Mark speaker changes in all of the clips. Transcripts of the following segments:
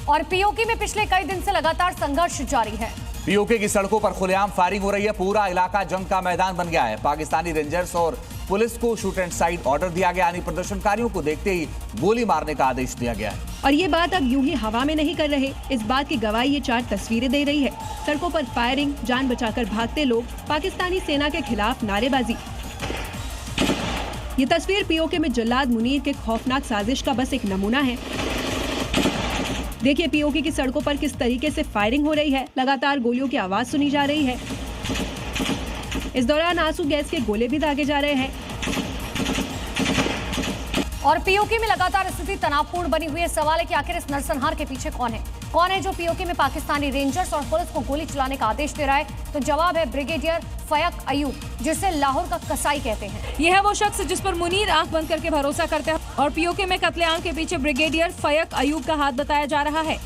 Speaker 1: और पीओके में पिछले कई दिन से लगातार संघर्ष जारी है।
Speaker 2: पीओके की सड़कों पर खुलेआम फायरिंग हो रही है। पूरा इलाका जंग का मैदान बन गया है। पाकिस्तानी रेंजर्स और पुलिस को शूट एंड साइड ऑर्डर दिया गया, यानी प्रदर्शनकारियों को देखते ही गोली मारने का आदेश दिया गया है।
Speaker 3: और ये बात अब यूं ही हवा में नहीं कर रहे, इस बात की गवाही ये 4 तस्वीरें दे रही है। सड़कों पर फायरिंग, जान बचाकर भागते लोग, पाकिस्तानी सेना के खिलाफ नारेबाजी। ये तस्वीर पीओके में जल्लाद मुनीर के खौफनाक साजिश का बस एक नमूना है। देखिए पीओके की सड़कों पर किस तरीके से फायरिंग हो रही है। लगातार गोलियों की आवाज सुनी जा रही है। इस दौरान आंसू गैस के गोले भी दागे जा रहे हैं।
Speaker 1: और पीओके में लगातार स्थिति तनावपूर्ण बनी हुई है। सवाल है कि आखिर इस नरसंहार के पीछे कौन है? कौन है जो पीओके में पाकिस्तानी रेंजर्स और पुलिस को गोली चलाने का आदेश दे रहा है? तो जवाब है ब्रिगेडियर फयक अयूब, जिसे लाहौर का कसाई कहते हैं।
Speaker 4: यह है वो शख्स जिस पर मुनीर आंख बंद करके भरोसा करते हैं और पीओके में कत्लेआम के पीछे ब्रिगेडियर फयक अयूब का हाथ बताया जा रहा है,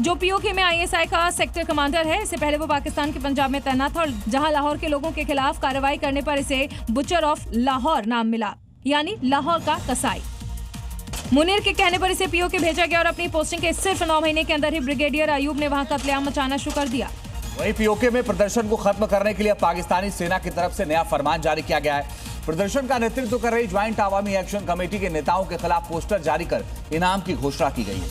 Speaker 4: जो पीओके में आईएसआई का सेक्टर कमांडर है। इससे पहले वो पाकिस्तान के पंजाब में तैनात था और जहां लाहौर के लोगों के खिलाफ कार्रवाई करने पर इसे बुचर ऑफ लाहौर नाम मिला, यानी लाहौर का कसाई। मुनीर के कहने पर इसे पीओके भेजा गया और अपनी पोस्टिंग के सिर्फ 9 महीने के अंदर ही ब्रिगेडियर अयूब ने वहां कत्लेआम मचाना शुरू कर दिया।
Speaker 2: वहीं पीओके में प्रदर्शन को खत्म करने के लिए पाकिस्तानी सेना की तरफ से नया फरमान जारी किया गया है। प्रदर्शन का नेतृत्व कर रही ज्वाइंट अवामी एक्शन कमेटी के नेताओं के खिलाफ पोस्टर जारी कर इनाम की घोषणा की गई है।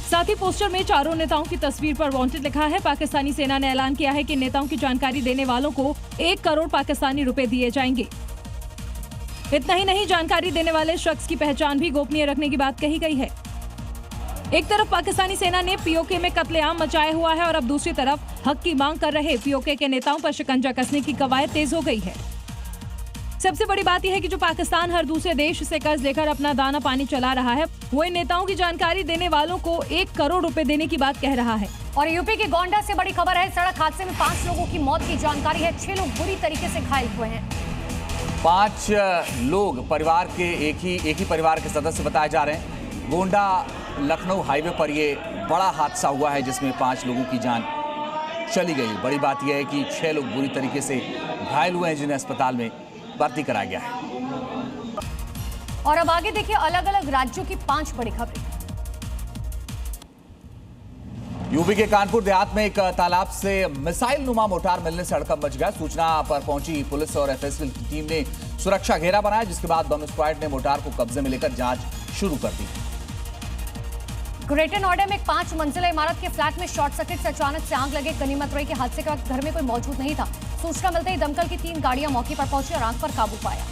Speaker 4: साथ ही पोस्टर में चारों नेताओं की तस्वीर पर वांटेड लिखा है। पाकिस्तानी सेना ने ऐलान किया है कि नेताओं की जानकारी देने वालों को 1 करोड़ पाकिस्तानी रुपए दिए जाएंगे। इतना ही नहीं, जानकारी देने वाले शख्स की पहचान भी गोपनीय रखने की बात कही गई है। एक तरफ पाकिस्तानी सेना ने पीओके में कत्लेआम मचाया हुआ है और अब दूसरी तरफ हक की मांग कर रहे पीओके के नेताओं पर शिकंजा कसने की कवायद तेज हो गई है। सबसे बड़ी बात यह है कि जो पाकिस्तान हर दूसरे देश से कर्ज लेकर अपना दाना पानी चला रहा है, वो इन नेताओं की जानकारी देने वालों को 1 करोड़ रुपए देने की बात कह रहा है।
Speaker 1: और यूपी के गोंडा से बड़ी खबर है। सड़क हादसे में 5 लोगों की मौत की जानकारी है। 6 लोग बुरी तरीके से घायल हुए हैं।
Speaker 2: 5 लोग परिवार के एक ही परिवार के सदस्य बताए जा रहे हैं। गोंडा लखनऊ हाईवे पर ये बड़ा हादसा हुआ है जिसमें 5 लोगों की जान चली गई। बड़ी बात यह है कि 6 लोग बुरी तरीके से घायल हुए हैं, जिन्हें अस्पताल में भर्ती कराया गया है।
Speaker 1: और अब आगे देखिए अलग अलग राज्यों की 5 बड़ी खबरें।
Speaker 2: यूपी के कानपुर देहात में एक तालाब से मिसाइल नुमा मोटार मिलने से हड़कंप मच गया। सूचना पर पहुंची पुलिस और एफएसएल की टीम ने सुरक्षा घेरा बनाया, जिसके बाद बम स्क्वाड ने मोटार को कब्जे में लेकर जांच शुरू कर दी।
Speaker 1: ग्रेटर नोएडा में एक 5 मंजिला इमारत के फ्लैट में शॉर्ट सर्किट से अचानक से आग लगे। गनीमत रही के हादसे के वक्त घर में कोई मौजूद नहीं था। सूचना मिलते ही दमकल की 3 गाड़ियां मौके पर पहुंची और आग पर काबू पाया।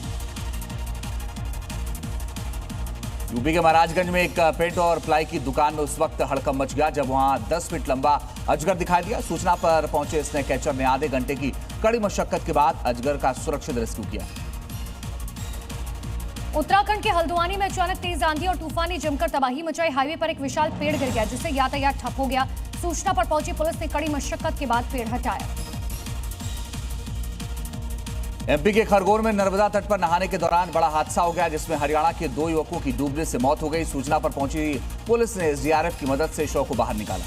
Speaker 2: यूपी के महाराजगंज में एक पेंट और प्लाई की दुकान में उस वक्त हड़कंप मच गया जब वहां 10 फीट लंबा अजगर दिखाई दिया। सूचना पर पहुंचे स्नेक कैचर ने आधे घंटे की कड़ी मशक्कत के बाद अजगर का सुरक्षित रेस्क्यू किया।
Speaker 1: उत्तराखंड के हल्द्वानी में अचानक तेज आंधी और तूफान ने जमकर तबाही मचाई। हाईवे पर एक विशाल पेड़ गिर गया, जिससे यातायात ठप हो गया। सूचना पर पहुंची पुलिस ने कड़ी मशक्कत के बाद पेड़ हटाया।
Speaker 2: एमपी के खरगोन में नर्मदा तट पर नहाने के दौरान बड़ा हादसा हो गया, जिसमें हरियाणा के 2 युवकों की डूबने से मौत हो गई। सूचना पर पहुंची पुलिस ने एसडीआरएफ की मदद से शव को बाहर निकाला।